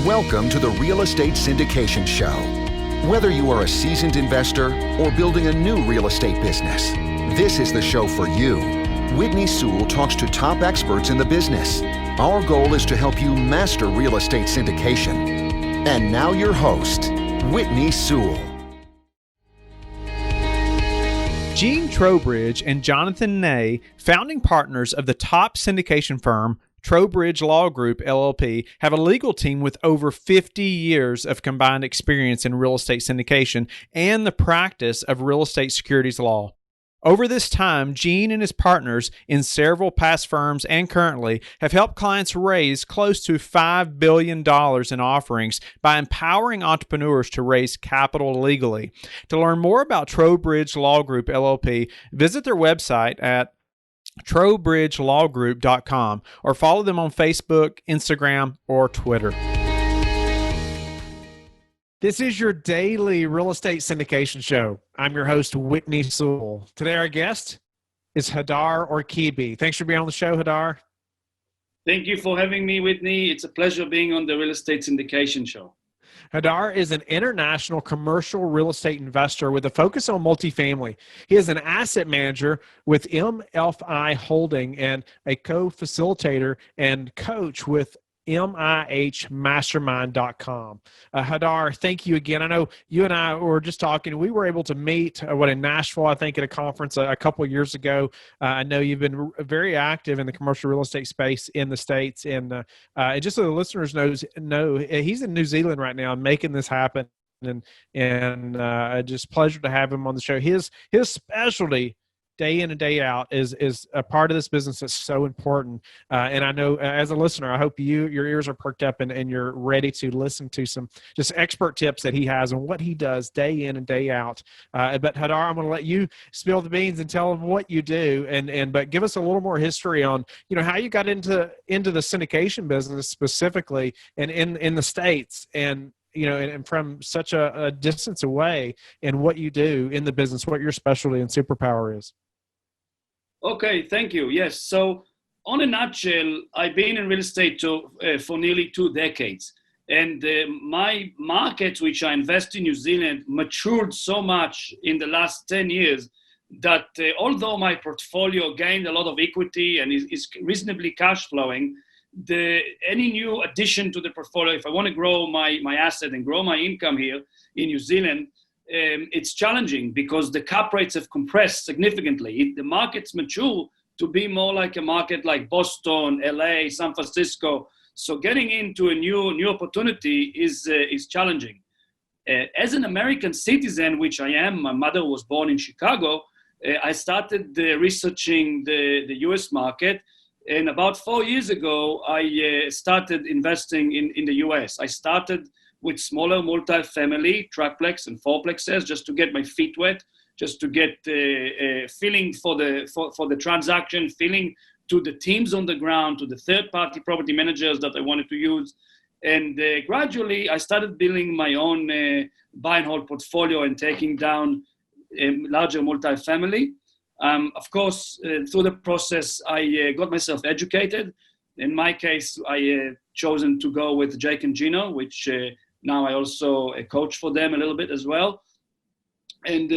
Welcome to the Real Estate Syndication Show. Whether you are a seasoned investor or building a new real estate business, this is the show for you. Whitney Sewell talks to top experts in the business. Our goal is to help you master real estate syndication. And now your host, Whitney Sewell. Gene Trowbridge and Jonathan Ney, founding partners of the top syndication firm, Trowbridge Law Group, LLP, have a legal team with over 50 years of combined experience in real estate syndication and the practice of real estate securities law. Over this time, Gene and his partners in several past firms and currently have helped clients raise close to $5 billion in offerings by empowering entrepreneurs to raise capital legally. To learn more about Trowbridge Law Group, LLP, visit their website at trowbridgelawgroup.com or follow them on Facebook, Instagram, or Twitter. This is your daily real estate syndication show. I'm your host, Whitney Sewell. Today, our guest is Hadar Orkibi. Thanks for being on the show, Hadar. Thank you for having me, Whitney. It's a pleasure being on the Real Estate Syndication Show. Hadar is an international commercial real estate investor with a focus on multifamily. He is an asset manager with MFI Holding and a co-facilitator and coach with MIHmastermind.com. Hadar, thank you again. I know you and I were just talking. We were able to meet in Nashville, I think, at a conference a couple of years ago. I know you've been very active in the commercial real estate space in the States. And just so the listeners know, he's in New Zealand right now making this happen. And just pleasure to have him on the show. His specialty, day in and day out, is a part of this business that's so important. And I know as a listener, I hope your ears are perked up and you're ready to listen to some just expert tips that he has and what he does day in and day out. But Hadar, I'm going to let you spill the beans and tell them what you do, but give us a little more history on, how you got into the syndication business specifically and in the States and from such a distance away, and what you do in the business, what your specialty and superpower is. Okay, thank you. Yes, so on a nutshell, I've been in real estate for nearly 2 decades. And my market, which I invest in New Zealand, matured so much in the last 10 years that although my portfolio gained a lot of equity and is reasonably cash flowing, any new addition to the portfolio, if I want to grow my asset and grow my income here in New Zealand, it's challenging because the cap rates have compressed significantly. The market's mature to be more like a market like Boston, LA, San Francisco. So getting into a new opportunity is challenging. As an American citizen, which I am, my mother was born in Chicago, I started researching the US market. And about 4 years ago, I started investing in the US. I started with smaller multifamily, triplex and fourplexes, just to get my feet wet, just to get feeling for the transaction, feeling to the teams on the ground, to the third-party property managers that I wanted to use. And gradually, I started building my own buy and hold portfolio and taking down larger multifamily. Of course, through the process, I got myself educated. In my case, I chosen to go with Jake and Gino, which now I also coach for them a little bit as well, and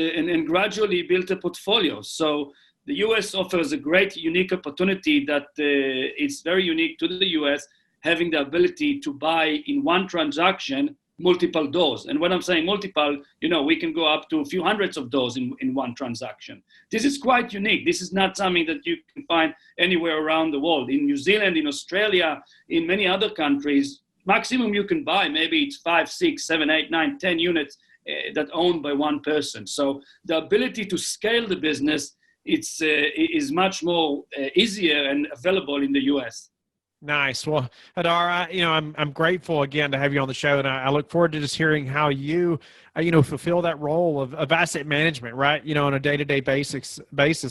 gradually built a portfolio. So the US offers a great, unique opportunity that it's very unique to the US, having the ability to buy in one transaction multiple doors. And when I'm saying multiple, we can go up to a few hundreds of doors in one transaction. This is quite unique. This is not something that you can find anywhere around the world. In New Zealand, in Australia, in many other countries, maximum you can buy, maybe it's 5, 6, 7, 8, 9, 10 units that owned by one person. So the ability to scale the business is much more easier and available in the US. Nice. Well, Hadar, I'm grateful again to have you on the show, and I look forward to just hearing how you, fulfill that role of asset management, right? On a day-to-day basis,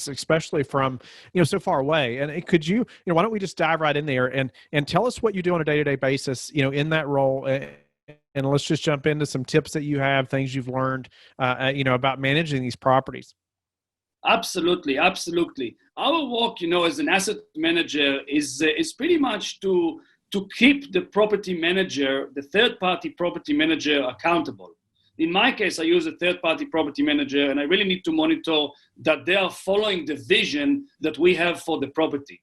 especially from, so far away. And could you, why don't we just dive right in there and tell us what you do on a day-to-day basis, in that role, and let's just jump into some tips that you have, things you've learned, about managing these properties. Absolutely. Our work, as an asset manager is pretty much to to keep the property manager, the third-party property manager, accountable. In my case, I use a third-party property manager, and I really need to monitor that they are following the vision that we have for the property.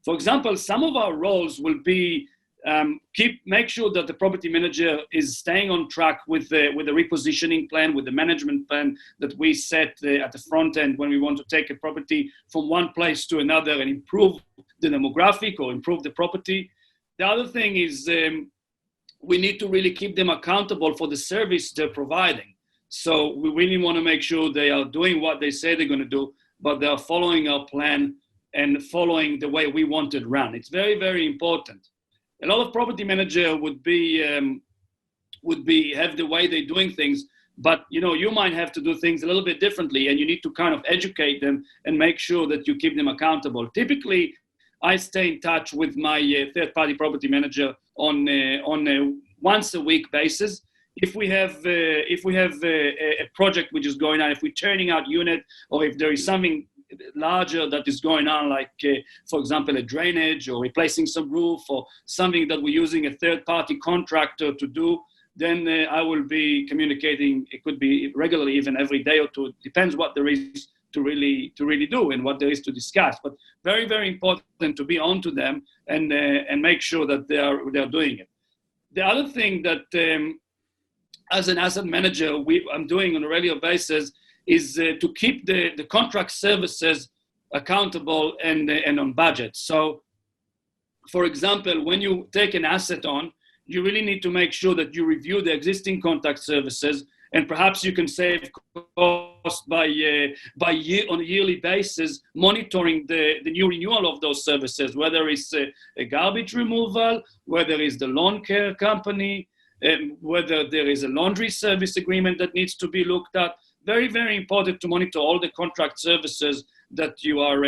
For example, some of our roles will be make sure that the property manager is staying on track with the repositioning plan, with the management plan that we set at the front end when we want to take a property from one place to another and improve the demographic or improve the property. The other thing is we need to really keep them accountable for the service they're providing. So we really want to make sure they are doing what they say they're going to do, but they are following our plan and following the way we want it run. It's very, very important. A lot of property manager would have the way they're doing things, but you might have to do things a little bit differently, and you need to kind of educate them and make sure that you keep them accountable. Typically, I stay in touch with my third-party property manager on a once a week basis. If we have a project which is going on, if we're turning out unit, or if there is something larger that is going on, like for example a drainage or replacing some roof or something that we're using a third-party contractor to do, then I will be communicating. It could be regularly, even every day or two. It depends what there is to really do and what there is to discuss. But very, very important to be on to them and make sure that they are doing it. The other thing that as an asset manager I'm doing on a regular basis is to keep the contract services accountable and on budget. So, for example, when you take an asset on, you really need to make sure that you review the existing contract services, and perhaps you can save costs on a yearly basis, monitoring the new renewal of those services, whether it's a garbage removal, whether it's the lawn care company, whether there is a laundry service agreement that needs to be looked at. Very, very important to monitor all the contract services that you're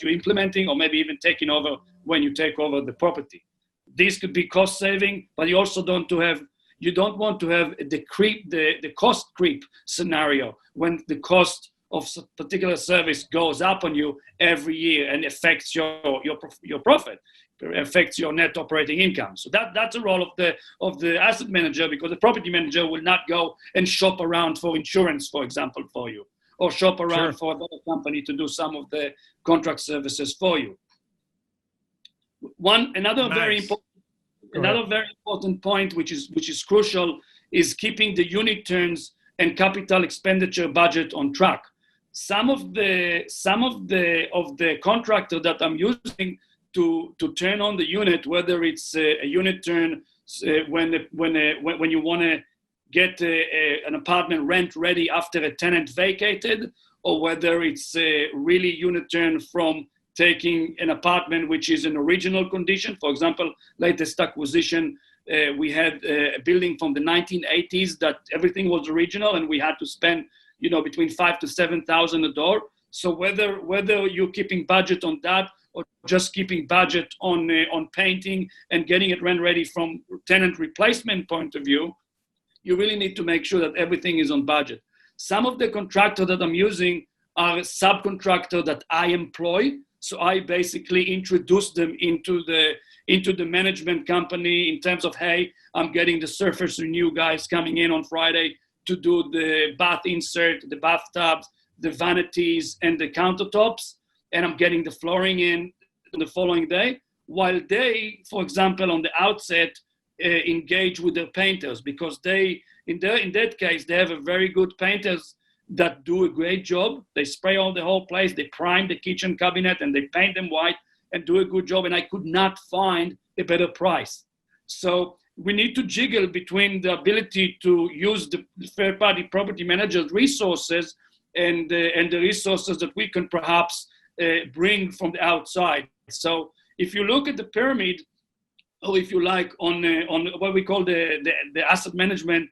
implementing, or maybe even taking over when you take over the property. These could be cost saving, but you also don't want to have the cost creep scenario when the cost of particular service goes up on you every year and affects your profit, affects your net operating income. So that's a role of the asset manager, because the property manager will not go and shop around for insurance, for example, for you, or shop around for another company to do some of the contract services for you. Another very important point, which is crucial, is keeping the unit turns and capital expenditure budget on track. Some of the contractor that I'm using to turn on the unit, whether it's a unit turn when you want to get an apartment rent ready after a tenant vacated, or whether it's a really unit turn from taking an apartment which is in original condition. For example, latest acquisition, we had a building from the 1980s that everything was original, and we had to spend between $5,000 to $7,000 a door. So whether you're keeping budget on that, or just keeping budget on painting and getting it rent ready from tenant replacement point of view, you really need to make sure that everything is on budget. Some of the contractors that I'm using are subcontractor that I employ. So I basically introduce them into the management company in terms of, hey, I'm getting the surface renew guys coming in on Friday to do the bath insert, the bathtubs, the vanities, and the countertops, and I'm getting the flooring in the following day, while they, for example, on the outset, engage with their painters, because they, in that case, they have a very good painters that do a great job. They spray all the whole place, they prime the kitchen cabinet, and they paint them white and do a good job, and I could not find a better price. So we need to jiggle between the ability to use the third-party property manager's resources and the resources that we can perhaps bring from the outside. So if you look at the pyramid, or if you like, on what we call the asset management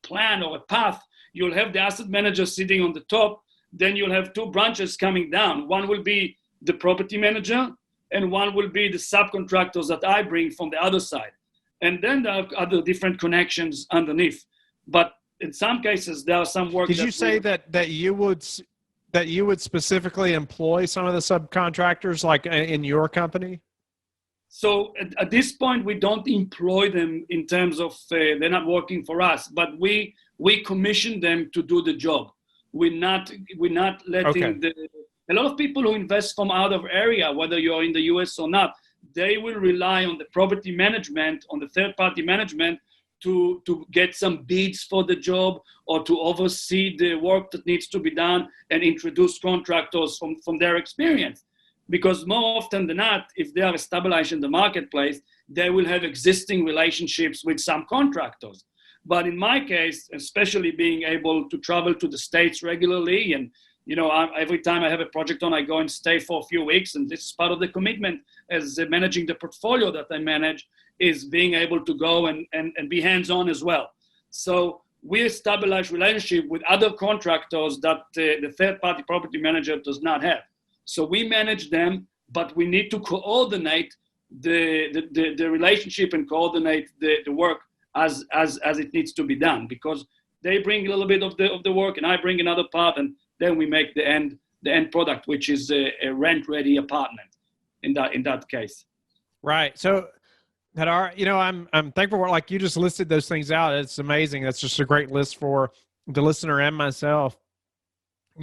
plan or a path, you'll have the asset manager sitting on the top, then you'll have two branches coming down. One will be the property manager, and one will be the subcontractors that I bring from the other side. And then there are other different connections underneath. But in some cases, there are some work. Did you say that you would specifically employ some of the subcontractors, like in your company? So at this point, we don't employ them in terms of they're not working for us, but we commission them to do the job. We're not letting a lot of people who invest from out of area, whether you're in the US or not, they will rely on the property management, on the third-party management to get some bids for the job or to oversee the work that needs to be done and introduce contractors from their experience. Because more often than not, if they are established in the marketplace, they will have existing relationships with some contractors. But in my case, especially being able to travel to the States regularly, and every time I have a project on, I go and stay for a few weeks, and this is part of the commitment as managing the portfolio that I manage, is being able to go and be hands-on as well. So we establish relationship with other contractors that the third-party property manager does not have. So we manage them, but we need to coordinate the relationship and coordinate the work as it needs to be done, because they bring a little bit of the work and I bring another part, and then we make the end product, which is a rent-ready apartment in that case. Right. So Hadar, I'm thankful for, like, you just listed those things out. It's amazing. That's just a great list for the listener and myself.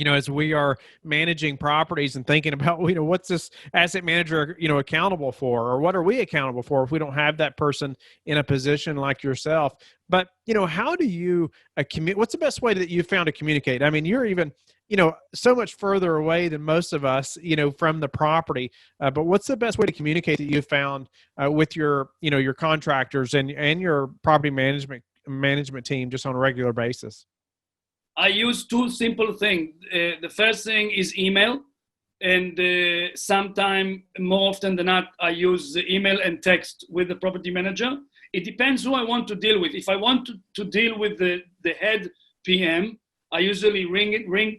As we are managing properties and thinking about, what's this asset manager, accountable for, or what are we accountable for if we don't have that person in a position like yourself? But, how do you what's the best way that you found to communicate? I mean, you're even, so much further away than most of us, from the property. But what's the best way to communicate that you found with your, your contractors and your property management team just on a regular basis? I use two simple things. The first thing is email, and sometime more often than not, I use email and text with the property manager. It depends who I want to deal with. If I want to deal with the head PM, I usually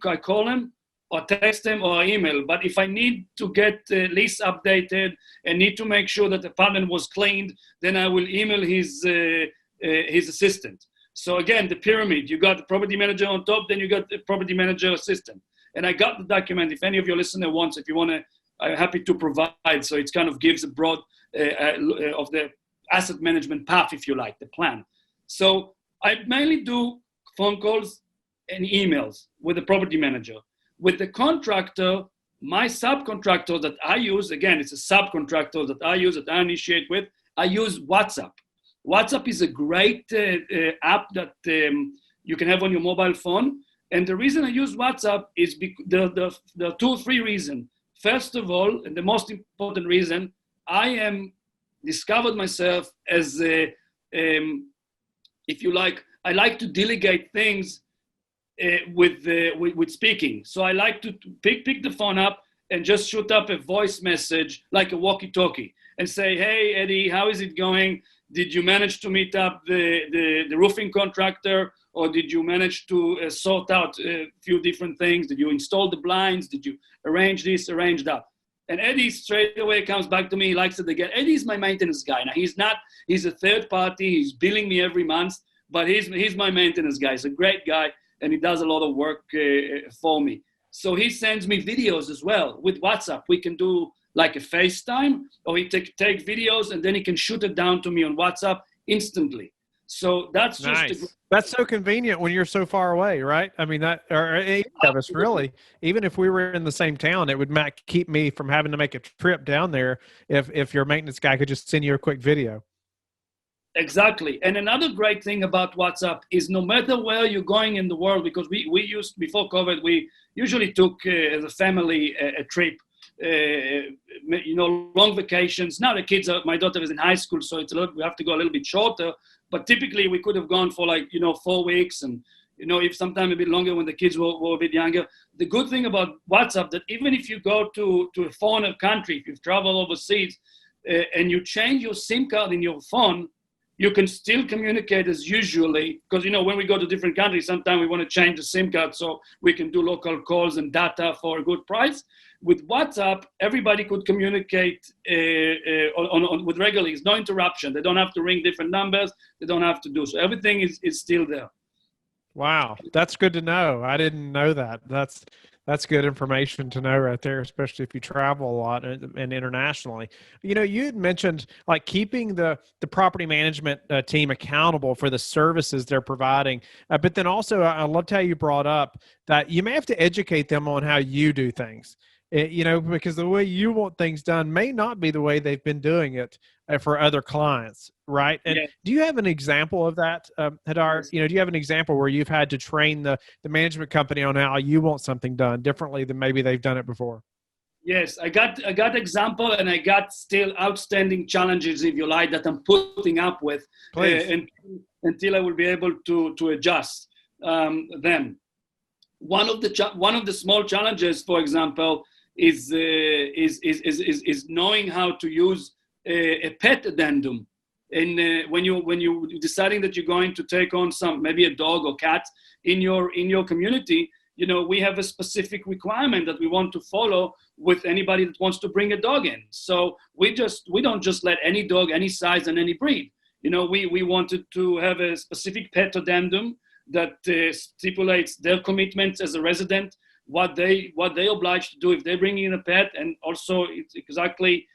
I call him or text him or email. But if I need to get the lease updated and need to make sure that the apartment was cleaned, then I will email his assistant. So again, the pyramid, you got the property manager on top, then you got the property manager assistant. And I got the document. If any of your listener wants, if you want to, I'm happy to provide. So it kind of gives a broad of the asset management path, if you like, the plan. So I mainly do phone calls and emails with the property manager. With the contractor, my subcontractor that I use, again, it's a subcontractor that I use, that I initiate with, I use WhatsApp. WhatsApp is a great app that you can have on your mobile phone. And the reason I use WhatsApp is there are 2 or 3 reasons. First of all, and the most important reason, I am discovered myself as if you like, I like to delegate things with speaking. So I like to pick the phone up and just shoot up a voice message like a walkie-talkie and say, "Hey, Eddie, how is it going? Did you manage to meet up the roofing contractor, or did you manage to sort out a few different things? Did you install the blinds? Did you arrange this, arrange that?" And Eddie straight away comes back to me. He likes it again. Eddie's my maintenance guy. Now he's a third party. He's billing me every month, but he's my maintenance guy. He's a great guy, and he does a lot of work for me. So he sends me videos as well with WhatsApp. We can do like a FaceTime, or he take videos and then he can shoot it down to me on WhatsApp instantly. So that's just nice. That's so convenient when you're so far away, right? I mean, that, or any of us really, even if we were in the same town, it would keep me from having to make a trip down there if your maintenance guy could just send you a quick video. Exactly. And another great thing about WhatsApp is no matter where you're going in the world, because we used, before COVID, we usually took as a family a trip, long vacations. Now the kids my daughter is in high school, so we have to go a little bit shorter, but typically we could have gone for 4 weeks, and if sometime a bit longer when the kids were a bit younger. The good thing about WhatsApp, that even if you go to a foreign country, if you've traveled overseas and you change your SIM card in your phone, you can still communicate as usually, because when we go to different countries, sometimes we want to change the SIM card so we can do local calls and data for a good price. With WhatsApp, everybody could communicate with regularly. It's no interruption. They don't have to ring different numbers. They don't have to do so. Everything is still there. Wow, that's good to know. I didn't know that. That's That's good information to know right there, especially if you travel a lot and internationally. You had mentioned like keeping the property management team accountable for the services they're providing, but then also I loved how you brought up that you may have to educate them on how you do things. Because the way you want things done may not be the way they've been doing it for other clients, right? And Yeah. do you have an example of that, Hadar? Yes. Do you have an example where you've had to train the management company on how you want something done differently than maybe they've done it before? Yes, I got example, and I got still outstanding challenges, if you like, that I'm putting up with, until I will be able to adjust them. One of the small challenges, for example, is knowing how to use a pet addendum. And when you deciding that you're going to take on maybe a dog or cat in your community, we have a specific requirement that we want to follow with anybody that wants to bring a dog in. So we don't just let any dog, any size and any breed. We wanted to have a specific pet addendum that stipulates their commitments as a resident, what they obliged to do if they're bringing in a pet, and also it's exactly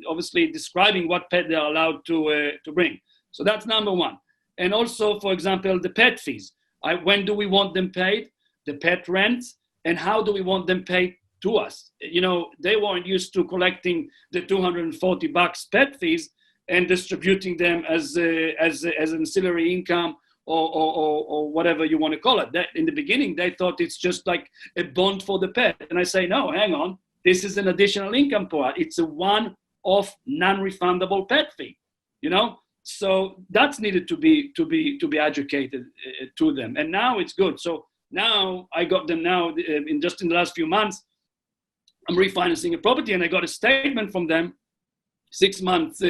obviously describing what pet they're allowed to bring. So that's number one. And also, for example, the pet fees. When do we want them paid? The pet rent, and how do we want them paid to us? They weren't used to collecting the $240 pet fees and distributing them as ancillary income or whatever you want to call it. That in the beginning, they thought it's just like a bond for the pet. And I say, no, hang on. This is an additional income for us. It's a one-off, non-refundable pet fee, So that's needed to be educated to them. And now it's good. So now I got them in the last few months, I'm refinancing a property, and I got a statement from them, 6 months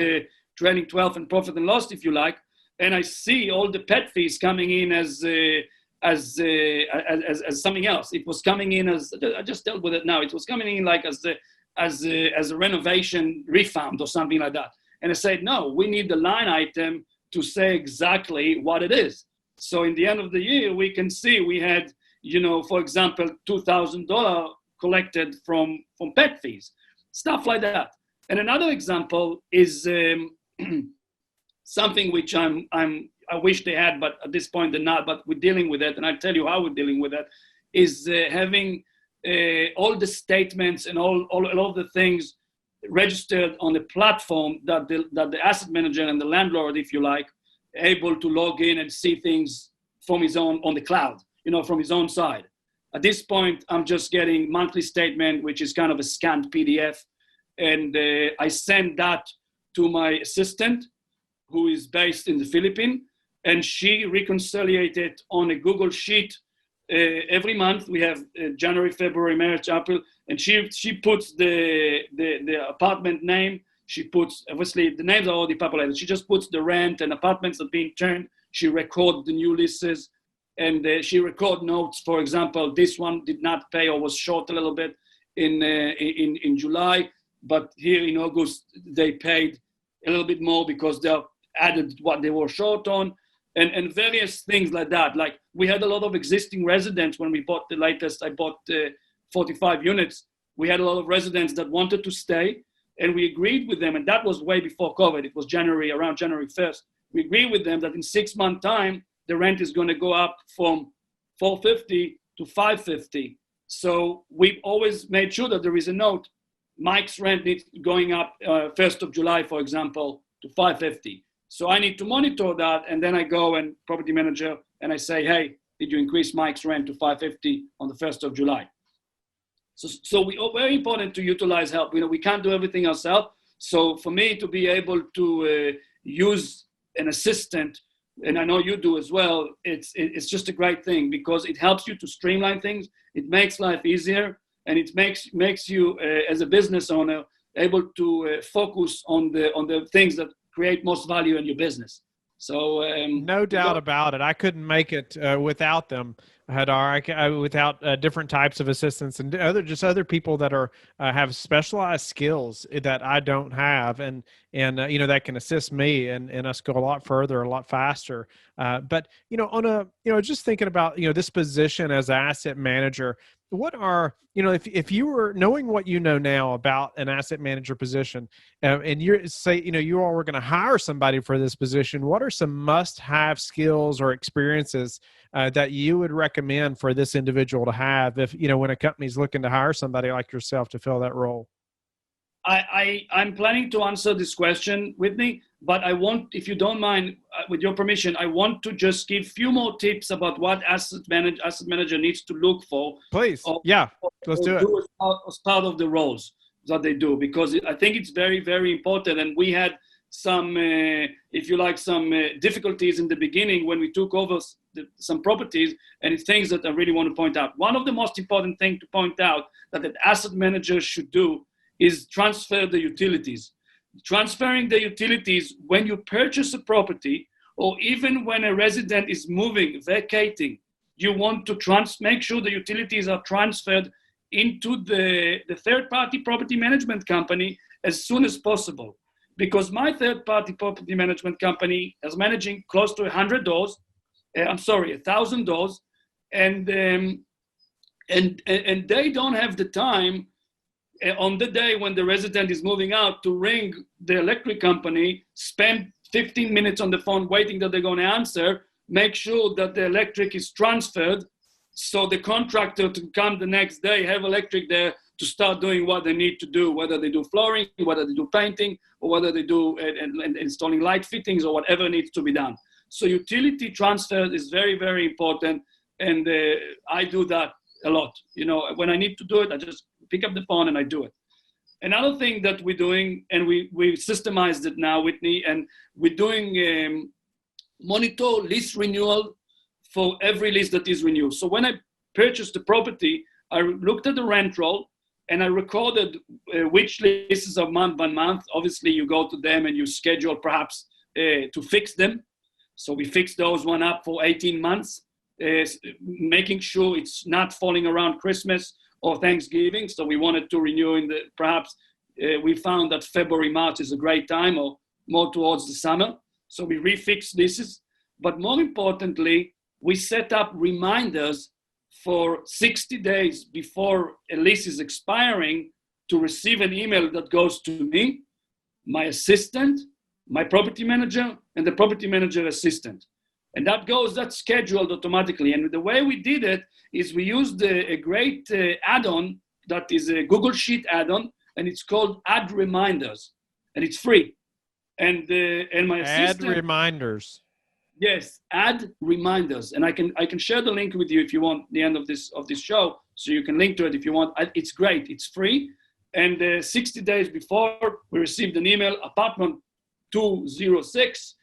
trailing 12 and profit and loss, if you like. And I see all the pet fees coming in as something else. It was coming in as, I just dealt with it now. It was coming in like as a renovation refund or something like that. And I said, no, we need the line item to say exactly what it is. So in the end of the year, we can see we had, for example, $2,000 collected from pet fees, stuff like that. And another example is something which I wish they had, but at this point they're not, but we're dealing with it. And I'll tell you how we're dealing with it, is having all the statements and all of the things registered on the platform that the asset manager and the landlord, if you like, able to log in and see things from his own, on the cloud, from his own side. At this point, I'm just getting monthly statement, which is kind of a scanned PDF. And I send that to my assistant, who is based in the Philippines, and she reconciliated on a Google Sheet. Every month we have January, February, March, April, and she puts the apartment name. She puts, obviously the names are already populated. She just puts the rent and apartments that are being turned. She records the new leases, and she record notes. For example, this one did not pay or was short a little bit in July, but here in August they paid a little bit more because they added what they were short on, and various things like that. Like we had a lot of existing residents when we bought the latest. I bought 45 units. We had a lot of residents that wanted to stay, and we agreed with them, and that was way before COVID. It was around January 1st. We agreed with them that in 6 months' time, the rent is going to go up from $450 to $550. So we've always made sure that there is a note. Mike's rent needs going up 1st of July, for example, to $550. So I need to monitor that, and then I go and property manager, and I say, hey, did you increase Mike's rent to $550 on the 1st of July? So we are very important to utilize help. We can't do everything ourselves. So for me to be able to use an assistant, and I know you do as well, it's just a great thing because it helps you to streamline things. It makes life easier, and it makes you as a business owner able to focus on the things that create most value in your business. So no doubt about it. I couldn't make it without them, Hadar. Without different types of assistants and other people that are have specialized skills that I don't have, and that can assist me and us go a lot further, a lot faster. But just thinking about this position as asset manager, what are, if you were knowing what you know now about an asset manager position, and you all were going to hire somebody for this position, what are some must-have skills or experiences that you would recommend for this individual to have if, when a company's looking to hire somebody like yourself to fill that role? I'm planning to answer this question, Whitney, but I want, if you don't mind, with your permission, I want to just give a few more tips about what asset manager needs to look for. Please. Let's do it. As part of the roles that they do, because I think it's very, very important. And we had some, if you like, some difficulties in the beginning when we took over some properties, and it's things that I really want to point out. One of the most important things to point out that an asset manager should do is transfer the utilities. Transferring the utilities when you purchase a property, or even when a resident is moving, vacating, you want to make sure the utilities are transferred into the third-party property management company as soon as possible. Because my third-party property management company is managing close to 1,000 doors, and they don't have the time on the day when the resident is moving out to ring the electric company, spend 15 minutes on the phone waiting that they're going to answer, make sure that the electric is transferred, so the contractor to come the next day, have electric there to start doing what they need to do, whether they do flooring, whether they do painting, or whether they do installing light fittings, or whatever needs to be done. So utility transfer is very, very important, and I do that a lot. When I need to do it, I just pick up the phone and I do it. Another thing that we're doing, and we systemized it now, Whitney, and we're doing monitor lease renewal for every lease that is renewed. So when I purchased the property, I looked at the rent roll and I recorded which leases are month by month. Obviously, you go to them and you schedule perhaps to fix them. So we fixed those one up for 18 months, making sure it's not falling around Christmas or Thanksgiving. So we wanted to renew we found that February, March is a great time, or more towards the summer. So we refixed leases. But more importantly, we set up reminders for 60 days before a lease is expiring to receive an email that goes to me, my assistant, my property manager, and the property manager assistant. And that's scheduled automatically. And the way we did it is we used a great add-on that is a Google Sheet add-on, and it's called Add Reminders, and it's free. And my assistant— Add Reminders. Yes, Add Reminders, and I can share the link with you if you want at the end of this show, so you can link to it if you want. It's great. It's free, and 60 days before we received an email, apartment 206.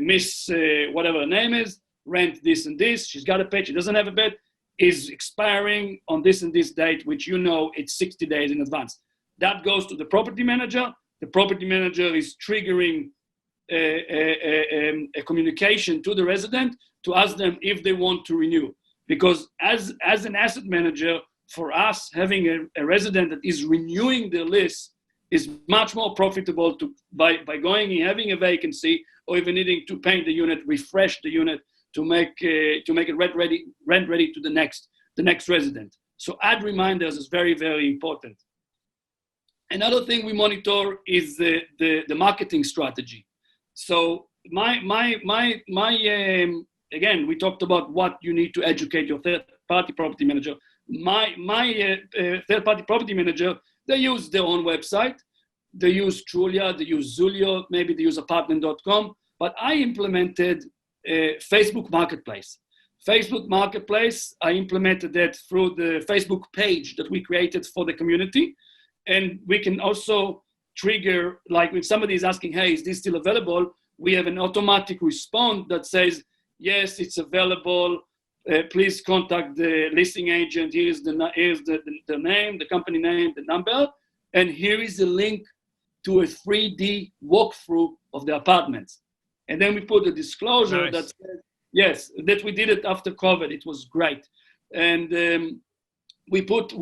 Miss whatever her name is, rent this and this, she's got a bed, she doesn't have a bed, is expiring on this and this date, which it's 60 days in advance. That goes to the property manager. The property manager is triggering a communication to the resident to ask them if they want to renew. Because as an asset manager, for us, having a resident that is renewing their lease is much more profitable by going and having a vacancy, or even needing to paint the unit, refresh the unit to make it rent ready to the next resident. So Add Reminders is very, very important. Another thing we monitor is the marketing strategy. So again, we talked about what you need to educate your third-party property manager. My third-party property manager, they use their own website. They use Trulia, they use Zulio, maybe they use apartment.com, but I implemented Facebook Marketplace. Facebook Marketplace, I implemented that through the Facebook page that we created for the community. And we can also trigger, like if somebody is asking, hey, is this still available? We have an automatic response that says, yes, it's available. Please contact the listing agent. Here's the name, the company name, the number. And here is the link to a 3D walkthrough of the apartments. And then we put a disclosure that says, yes, that we did it after COVID. It was great. And we put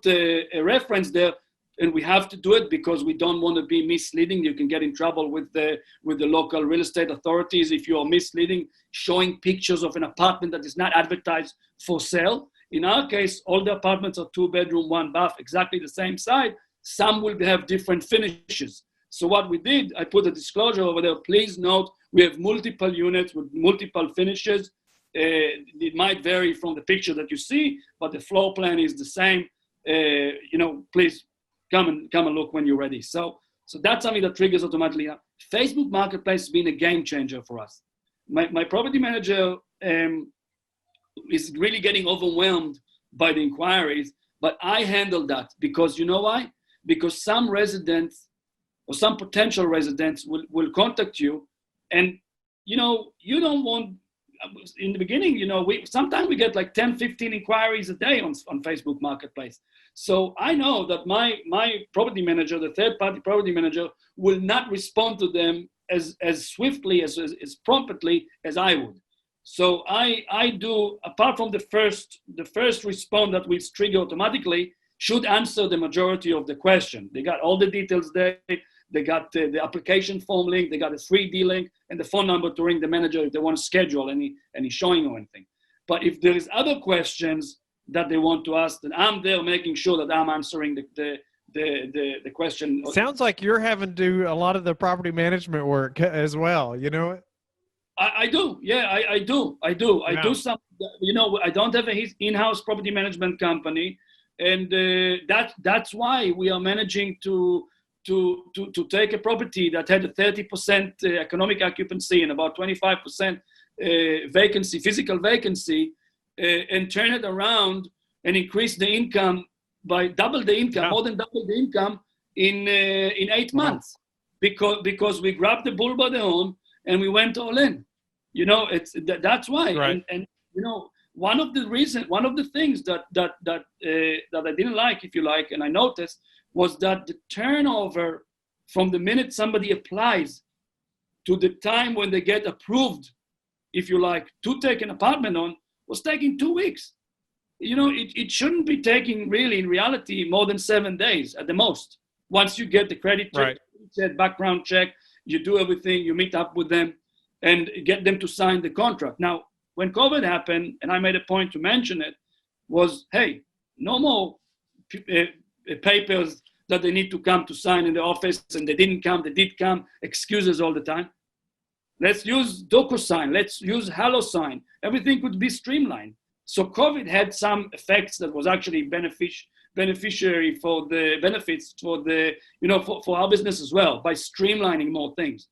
a reference there, and we have to do it because we don't want to be misleading. You can get in trouble with the local real estate authorities if you are misleading, showing pictures of an apartment that is not advertised for sale. In our case, all the apartments are 2-bedroom, 1-bath, exactly the same size. Some will have different finishes. So what we did, I put a disclosure over there. Please note, we have multiple units with multiple finishes. It might vary from the picture that you see, but the floor plan is the same. Please come and look when you're ready. So that's something that triggers automatically. Facebook Marketplace has been a game changer for us. My property manager is really getting overwhelmed by the inquiries, but I handle that because you know why? Because some residents or some potential residents will contact you, and you don't want, in the beginning, sometimes we get like 10, 15 inquiries a day on Facebook Marketplace. So I know that my property manager, the third-party property manager, will not respond to them as swiftly, as promptly as I would. So I do, apart from the first response that will trigger automatically, should answer the majority of the question. They got all the details there. They got the application form link. They got a 3D link and the phone number to ring the manager if they want to schedule any showing or anything. But if there is other questions that they want to ask, then I'm there making sure that I'm answering the question. Sounds like you're having to do a lot of the property management work as well. You know it? I do. Yeah, I do. I do some, I don't have a in-house property management company. And that's why we are managing to take a property that had a 30% economic occupancy and about 25% vacancy, physical vacancy, and turn it around and increase the income by double the income, more than double the income in 8 months, because we grabbed the bull by the horn and we went all in. That's why. Right. And one of the things that I didn't like, if you like, and I noticed, was that the turnover from the minute somebody applies to the time when they get approved, if you like, to take an apartment on, was taking 2 weeks. It shouldn't be taking, really, in reality, more than 7 days at the most. Once you get the credit check, right, background check, you do everything, you meet up with them and get them to sign the contract. Now, when COVID happened, and I made a point to mention it, was, hey, no more papers that they need to come to sign in the office, and they didn't come, they did come, excuses all the time. Let's use DocuSign, let's use HelloSign. Everything could be streamlined. So COVID had some effects that was actually beneficiary for the benefits for the, for our business as well, by streamlining more things.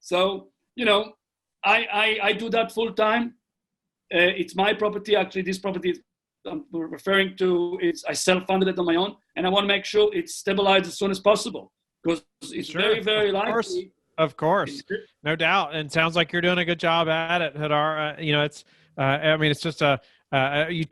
So, I do that full time. It's my property. Actually, this property I'm referring to, I self-funded it on my own, and I want to make sure it's stabilized as soon as possible, because it's very, very likely. Of course, no doubt. And sounds like you're doing a good job at it, Hadar. It's just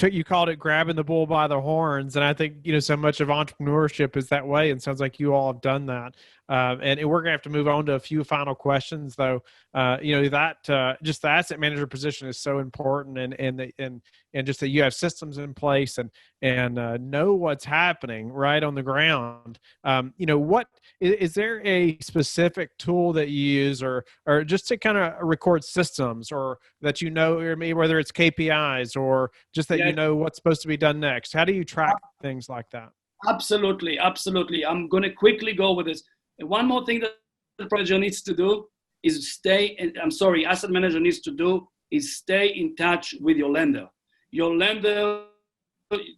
you called it grabbing the bull by the horns, and I think so much of entrepreneurship is that way, and sounds like you all have done that. And we're gonna have to move on to a few final questions, though. Just the asset manager position is so important, and just that you have systems in place and know what's happening right on the ground. What is there a specific tool that you use, or just to kind of record systems, or that whether it's KPIs or just that what's supposed to be done next? How do you track things like that? Absolutely. I'm going to quickly go with this. One more thing that the manager needs to do is asset manager needs to do is stay in touch with your lender. Your lender,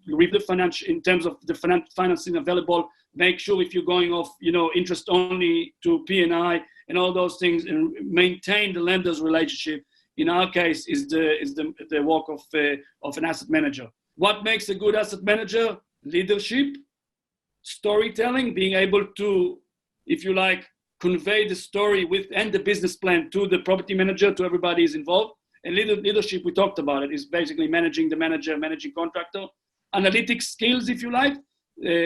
read the financial, in terms of the financing available, make sure if you're going off, interest only to P&I and all those things, and maintain the lender's relationship. In our case, is the work of an asset manager. What makes a good asset manager? Leadership, storytelling, being able to, if you like, convey the story and the business plan to the property manager, to everybody is involved. And leadership, we talked about it, is basically managing the manager, managing contractor. Analytics skills, if you like,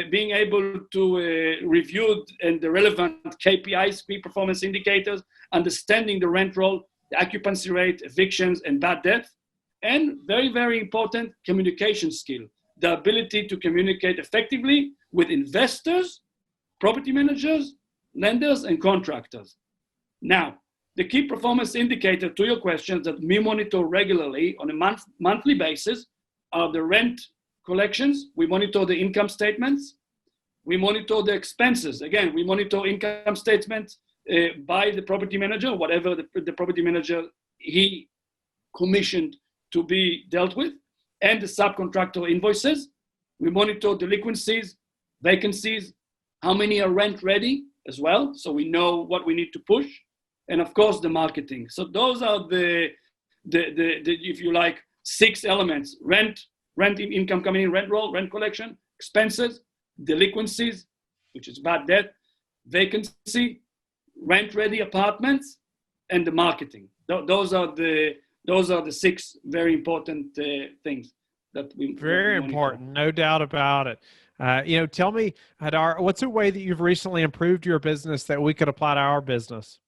being able to review the relevant KPIs, key performance indicators, understanding the rent roll, the occupancy rate, evictions, and bad debt. And very, very important, communication skill, the ability to communicate effectively with investors, property managers, lenders, and contractors. Now, the key performance indicator to your questions that we monitor regularly on a monthly basis are the rent collections, we monitor the income statements, we monitor the expenses. Again, we monitor income statements by the property manager, whatever the property manager he commissioned to be dealt with, and the subcontractor invoices. We monitor delinquencies, vacancies, how many are rent ready as well, so we know what we need to push, and of course the marketing. So those are the if you like, 6 elements: rent income coming in, rent roll, rent collection, expenses, delinquencies, which is bad debt, vacancy, rent ready apartments, and the marketing. Those are the 6 very important things that we very important, no doubt about it. Tell me, Hadar, what's a way that you've recently improved your business that we could apply to our business?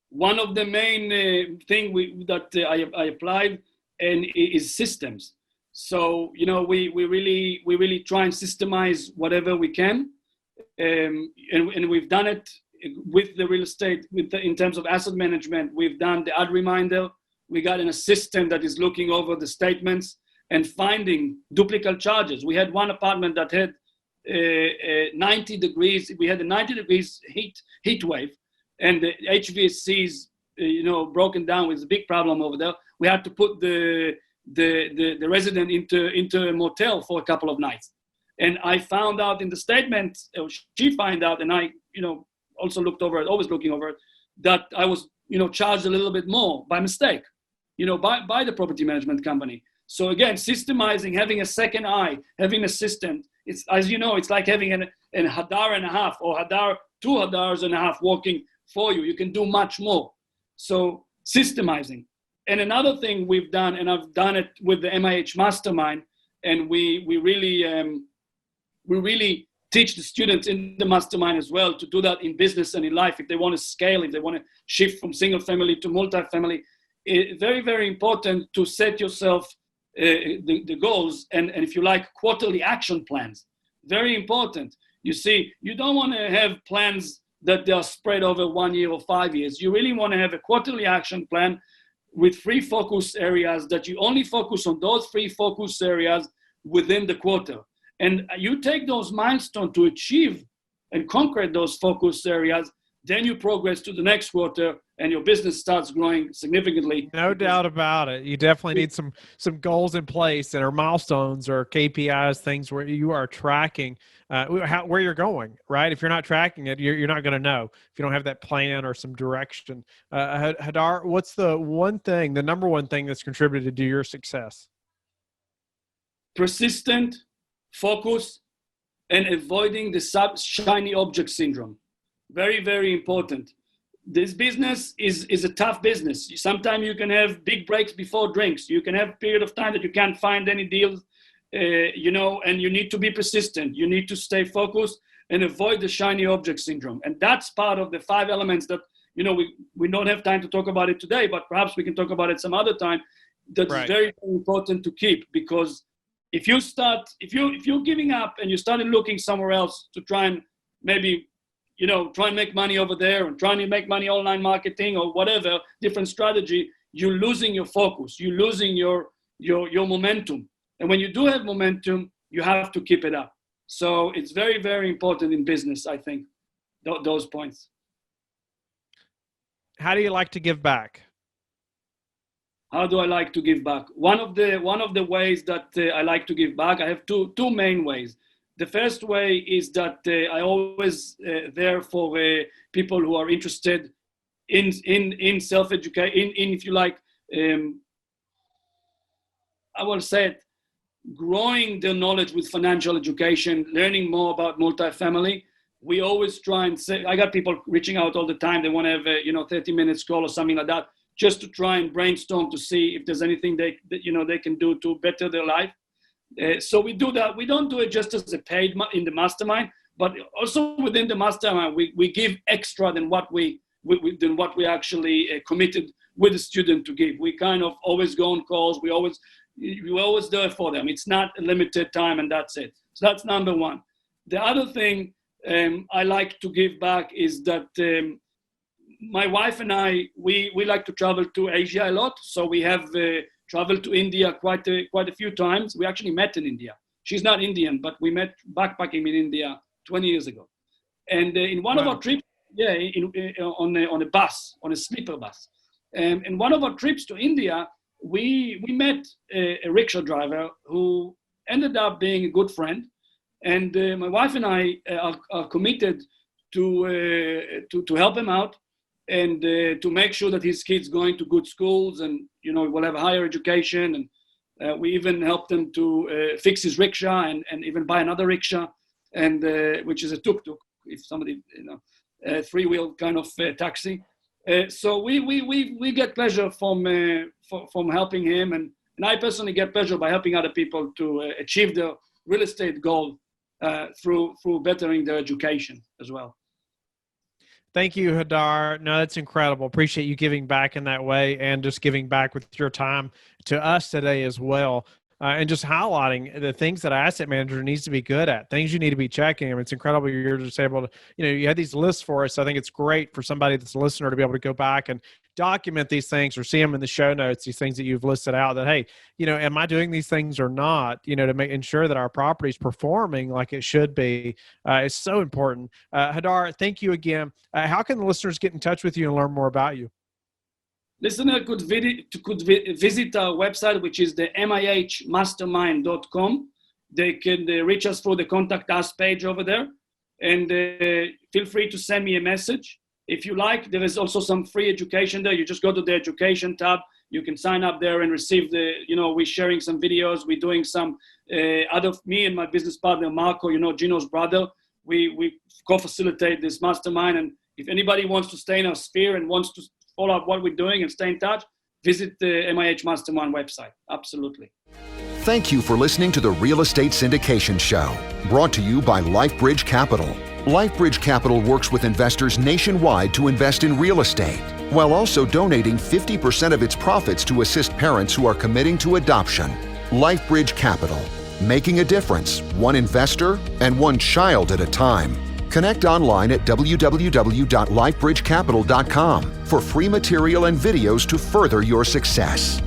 One of the main thing I applied and is systems. So we really try and systemize whatever we can, and we've done it with the real estate. In terms of asset management, we've done the ad reminder. We got an assistant that is looking over the statements and finding duplicate charges. We had one apartment that had 90 degrees. We had a 90 degrees heat wave, and the HVACs, broken down. With a big problem over there. We had to put the resident into a motel for a couple of nights. And I found out in the statement, she found out, and I, also looked over it, always looking over it, that I was, charged a little bit more by mistake, by the property management company. So again, systemizing, having a second eye, having an assistant. It's, as you know, it's like having an Hadar and a half, or 2 Hadars and a half working for you. You can do much more. So systemizing. And another thing we've done, and I've done it with the MIH Mastermind, and we really teach the students in the Mastermind as well to do that in business and in life. If they want to scale, if they want to shift from single family to multifamily, it's very, very important to set yourself the goals and if you like, quarterly action plans. Very important. You see, you don't want to have plans that they are spread over 1 year or 5 years. You really want to have a quarterly action plan with 3 focus areas, that you only focus on those 3 focus areas within the quarter. And you take those milestones to achieve and conquer those focus areas, then you progress to the next quarter and your business starts growing significantly. No doubt about it. You definitely need some goals in place, and or milestones or KPIs, things where you are tracking where you're going, right? If you're not tracking it, you're not going to know if you don't have that plan or some direction. Hadar, what's the number one thing that's contributed to your success? Persistent focus and avoiding the shiny object syndrome. Very, very important. This business is a tough business. Sometimes you can have big breaks before drinks. You can have a period of time that you can't find any deals, and you need to be persistent. You need to stay focused and avoid the shiny object syndrome. And that's part of the 5 elements that, we don't have time to talk about it today, but perhaps we can talk about it some other time. That's right. Very important to keep, because if you're giving up and you started looking somewhere else to try and maybe try and make money over there and trying to make money online marketing or whatever, different strategy, you're losing your focus. You're losing your momentum. And when you do have momentum, you have to keep it up. So it's very, very important in business, I think, those points. How do you like to give back? How do I like to give back? One of the ways that I like to give back, I have two main ways. The first way is that I always there for people who are interested in self-education, in if you like, I will say it, growing their knowledge with financial education, learning more about multifamily. We always try and say, I got people reaching out all the time. They want to have a 30 minutes call or something like that, just to try and brainstorm to see if there's anything they can do to better their life. So we do that. We don't do it just as a paid in the mastermind, but also within the mastermind, we give extra than what we actually committed with the student to give. We kind of always go on calls. We always do it for them. It's not a limited time, and that's it. So that's number one. The other thing I like to give back is that my wife and I, we like to travel to Asia a lot. So we have traveled to India quite a few times. We actually met in India. She's not Indian, but we met backpacking in India 20 years ago. And in one of our trips, on a bus, on a sleeper bus. And one of our trips to India, we met a rickshaw driver who ended up being a good friend. And my wife and I are committed to help him out and to make sure that his kids going to good schools and, will have a higher education. And we even helped him to fix his rickshaw and even buy another rickshaw, and which is a tuk-tuk, if somebody, three-wheel kind of taxi. So we get pleasure from helping him, and I personally get pleasure by helping other people to achieve their real estate goal through bettering their education as well. Thank you, Hadar. No, that's incredible. Appreciate you giving back in that way and just giving back with your time to us today as well. And just highlighting the things that an asset manager needs to be good at, things you need to be checking. I mean, it's incredible you're just able to, you had these lists for us. I think it's great for somebody that's a listener to be able to go back and document these things or see them in the show notes, these things that you've listed out that, hey, am I doing these things or not, to ensure that our property is performing like it should be. It's so important. Hadar, thank you again. How can the listeners get in touch with you and learn more about you? Listener could visit our website, which is the mihmastermind.com. They can reach us through the Contact Us page over there. And feel free to send me a message. If you like, there is also some free education there. You just go to the education tab. You can sign up there and receive we're sharing some videos. We're doing some me and my business partner, Marco, Gino's brother. We co-facilitate this mastermind. And if anybody wants to stay in our sphere and wants to follow up what we're doing and stay in touch, visit the MIH Mastermind website. Absolutely. Thank you for listening to the Real Estate Syndication Show, brought to you by LifeBridge Capital. LifeBridge Capital works with investors nationwide to invest in real estate, while also donating 50% of its profits to assist parents who are committing to adoption. LifeBridge Capital, making a difference, one investor and one child at a time. Connect online at www.lifebridgecapital.com for free material and videos to further your success.